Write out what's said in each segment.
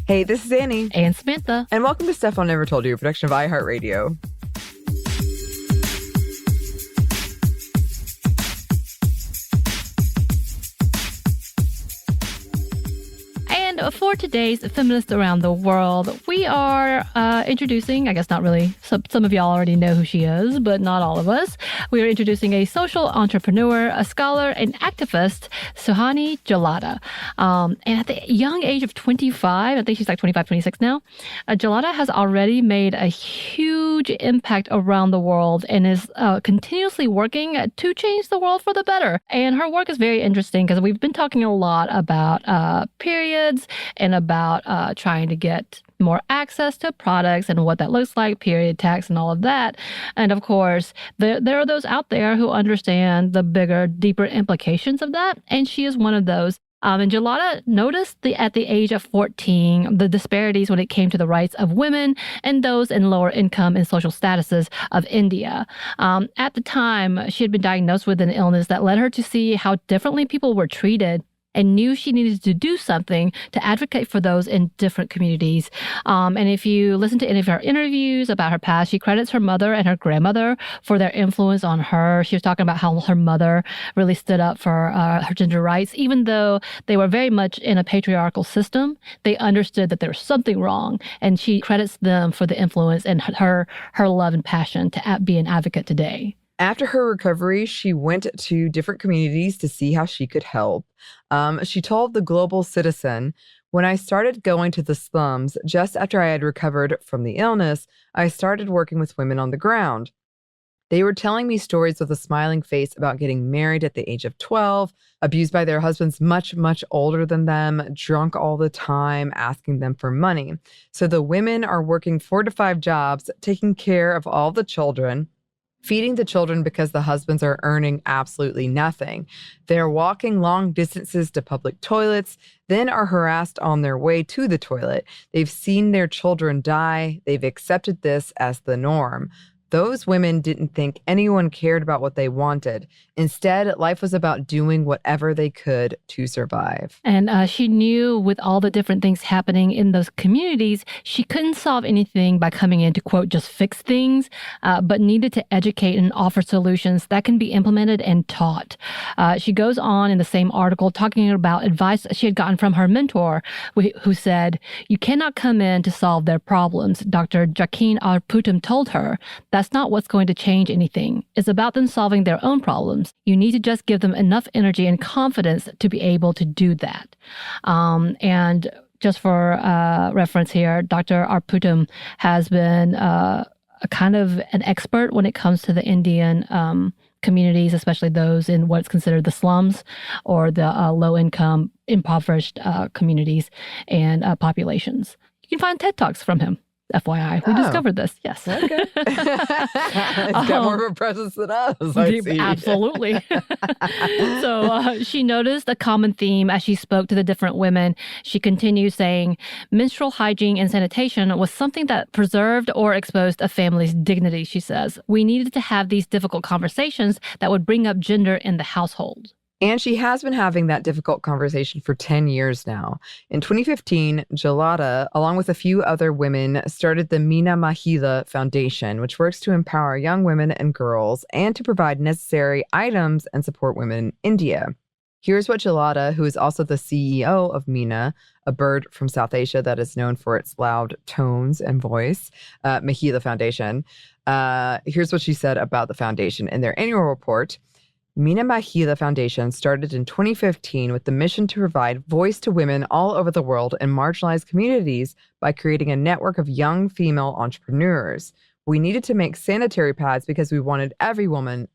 Hey, this is Anney. And Samantha. And welcome to Stuff I'll Never Told You, a production of iHeartRadio. For today's Feminists Around the World, we are introducing, I guess not really, some of y'all already know who she is, but not all of us. We are introducing a social entrepreneur, a scholar, and activist, Suhani Jalota. And at the young age of 25, I think she's like 25, 26 now, Jalota has already made a huge impact around the world and is continuously working to change the world for the better. And her work is very interesting because we've been talking a lot about periods and about trying to get more access to products and what that looks like, period tax and all of that. And of course, there are those out there who understand the bigger, deeper implications of that. And she is one of those. And Jalota noticed at the age of 14, the disparities when it came to the rights of women and those in lower income and social statuses of India. At the time, she had been diagnosed with an illness that led her to see how differently people were treated and knew she needed to do something to advocate for those in different communities. And if you listen to any of her interviews about her past, she credits her mother and her grandmother for their influence on her. She was talking about how her mother really stood up for her gender rights. Even though they were very much in a patriarchal system, they understood that there was something wrong. And she credits them for the influence and her love and passion to be an advocate today. After her recovery, she went to different communities to see how she could help. She told the Global Citizen, "When I started going to the slums just after I had recovered from the illness, I started working with women on the ground. They were telling me stories with a smiling face about getting married at the age of 12, abused by their husbands much, much older than them, drunk all the time, asking them for money. So the women are working 4 to 5 jobs, taking care of all the children, feeding the children because the husbands are earning absolutely nothing. They're walking long distances to public toilets, then are harassed on their way to the toilet. They've seen their children die. They've accepted this as the norm. Those women didn't think anyone cared about what they wanted. Instead, life was about doing whatever they could to survive." And she knew with all the different things happening in those communities, she couldn't solve anything by coming in to, quote, just fix things, but needed to educate and offer solutions that can be implemented and taught. She goes on in the same article talking about advice she had gotten from her mentor, who said, "You cannot come in to solve their problems." Dr. Jakin Arputam told her, "That's not what's going to change anything. It's about them solving their own problems. You need to just give them enough energy and confidence to be able to do that." And just for reference here, Dr. Arputam has been a kind of an expert when it comes to the Indian communities, especially those in what's considered the slums or the low-income, impoverished communities and populations. You can find TED Talks from him. FYI, we discovered this. Yes. Okay. It's got more of a presence than us, I see. Absolutely. So she noticed a common theme as she spoke to the different women. She continues saying, menstrual hygiene and sanitation was something that preserved or exposed a family's dignity, she says. We needed to have these difficult conversations that would bring up gender in the household. And she has been having that difficult conversation for 10 years now. In 2015, Jalota, along with a few other women, started the Meena Mahila Foundation, which works to empower young women and girls and to provide necessary items and support women in India. Here's what Jalota, who is also the CEO of Meena, a bird from South Asia that is known for its loud tones and voice, Mahila Foundation. Here's what she said about the foundation in their annual report. Meena Mahila Foundation started in 2015 with the mission to provide voice to women all over the world in marginalized communities by creating a network of young female entrepreneurs. We needed to make sanitary pads because we wanted every woman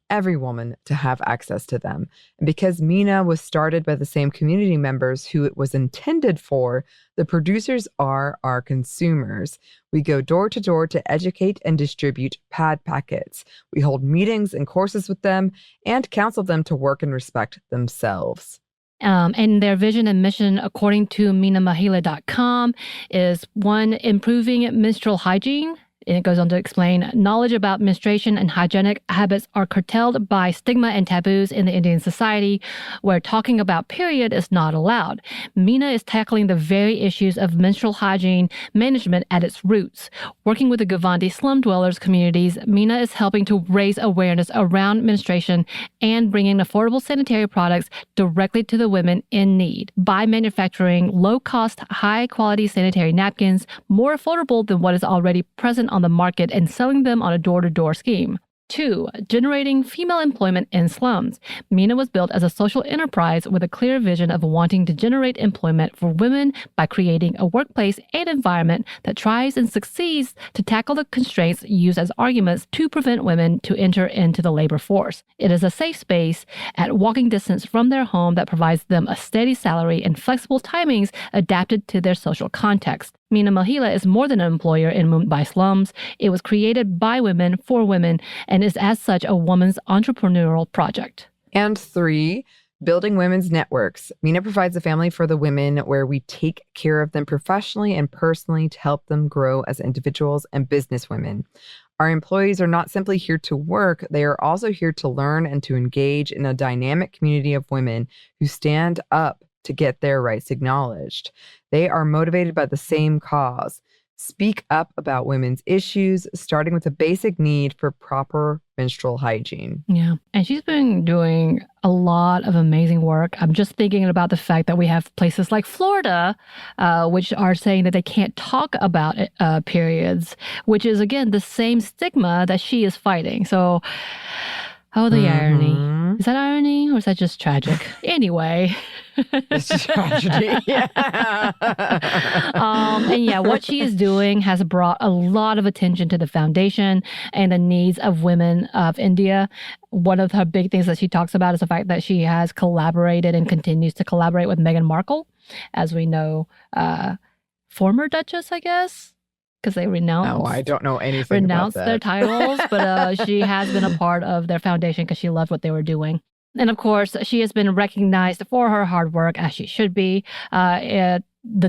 to have access to them. And because Meena was started by the same community members who it was intended for, the producers are our consumers. We go door to door to educate and distribute pad packets. We hold meetings and courses with them and counsel them to work and respect themselves. And their vision and mission, according to MeenaMahila.com, is one, improving menstrual hygiene And it goes on to explain, knowledge about menstruation and hygienic habits are curtailed by stigma and taboos in the Indian society, where talking about period is not allowed. Meena is tackling the very issues of menstrual hygiene management at its roots. Working with the Gavandi slum dwellers communities, Meena is helping to raise awareness around menstruation and bringing affordable sanitary products directly to the women in need by manufacturing low-cost, high-quality sanitary napkins more affordable than what is already present on the market and selling them on a door-to-door scheme. 2. Generating female employment in slums. Meena was built as a social enterprise with a clear vision of wanting to generate employment for women by creating a workplace and environment that tries and succeeds to tackle the constraints used as arguments to prevent women to enter into the labor force. It is a safe space at walking distance from their home that provides them a steady salary and flexible timings adapted to their social context. Meena Mahila is more than an employer in Mumbai slums. It was created by women for women and is as such a woman's entrepreneurial project. And 3, building women's networks. Meena provides a family for the women where we take care of them professionally and personally to help them grow as individuals and businesswomen. Our employees are not simply here to work, they are also here to learn and to engage in a dynamic community of women who stand up to get their rights acknowledged. They are motivated by the same cause. Speak up about women's issues, starting with a basic need for proper menstrual hygiene. Yeah. And she's been doing a lot of amazing work. I'm just thinking about the fact that we have places like Florida, which are saying that they can't talk about periods, which is, again, the same stigma that she is fighting. So, the irony. Is that irony or is that just tragic? Anyway. It's just tragedy. Yeah. And yeah, what she is doing has brought a lot of attention to the foundation and the needs of women of India. One of her big things that she talks about is the fact that she has collaborated and continues to collaborate with Meghan Markle, as we know, former Duchess, I guess. Because they renounced. No, I don't know anything about that. Their titles, but she has been a part of their foundation because she loved what they were doing. And of course, she has been recognized for her hard work, as she should be. The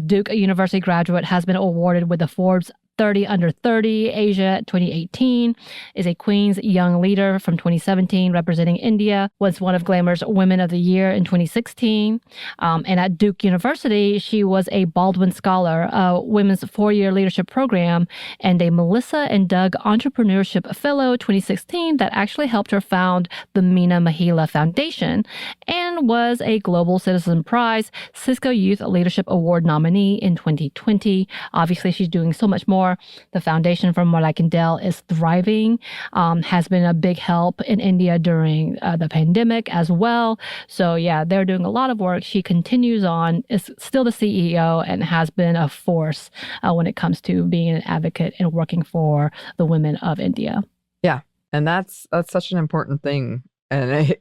Duke University graduate has been awarded with the Forbes 30 Under 30 Asia 2018, is a Queen's Young Leader from 2017 representing India, was one of Glamour's Women of the Year in 2016. And at Duke University, she was a Baldwin Scholar, a women's 4-year leadership program, and a Melissa and Doug Entrepreneurship Fellow 2016 that actually helped her found the Meena Mahila Foundation, and was a Global Citizen Prize Cisco Youth Leadership Award nominee in 2020. Obviously, she's doing so much more. The foundation, from what I can tell, is thriving, has been a big help in India during the pandemic as well. So yeah, they're doing a lot of work. She continues on, is still the CEO, and has been a force when it comes to being an advocate and working for the women of India. Yeah, and that's such an important thing. And it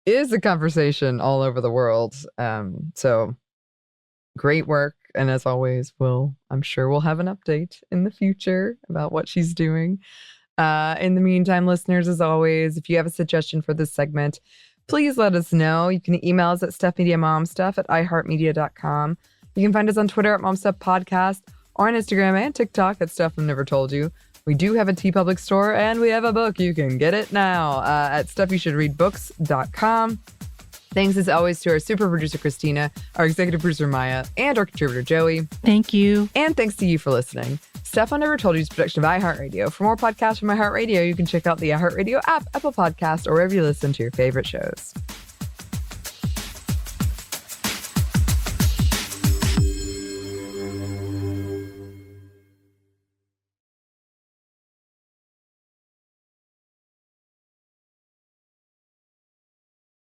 is a conversation all over the world. So great work. And as always, I'm sure we'll have an update in the future about what she's doing. In the meantime, listeners, as always, if you have a suggestion for this segment, please let us know. You can email us at stuffmediamomstuff@iheartmedia.com. You can find us on Twitter at momstuffpodcast, or on Instagram and TikTok at Stuff I've Never Told You. We do have a TeePublic store, and we have a book. You can get it now at stuffyoushouldreadbooks.com. Thanks as always to our super producer, Christina, our executive producer, Maya, and our contributor, Joey. Thank you. And thanks to you for listening. Stuff I Never Told You is a production of iHeartRadio. For more podcasts from iHeartRadio, you can check out the iHeartRadio app, Apple Podcasts, or wherever you listen to your favorite shows.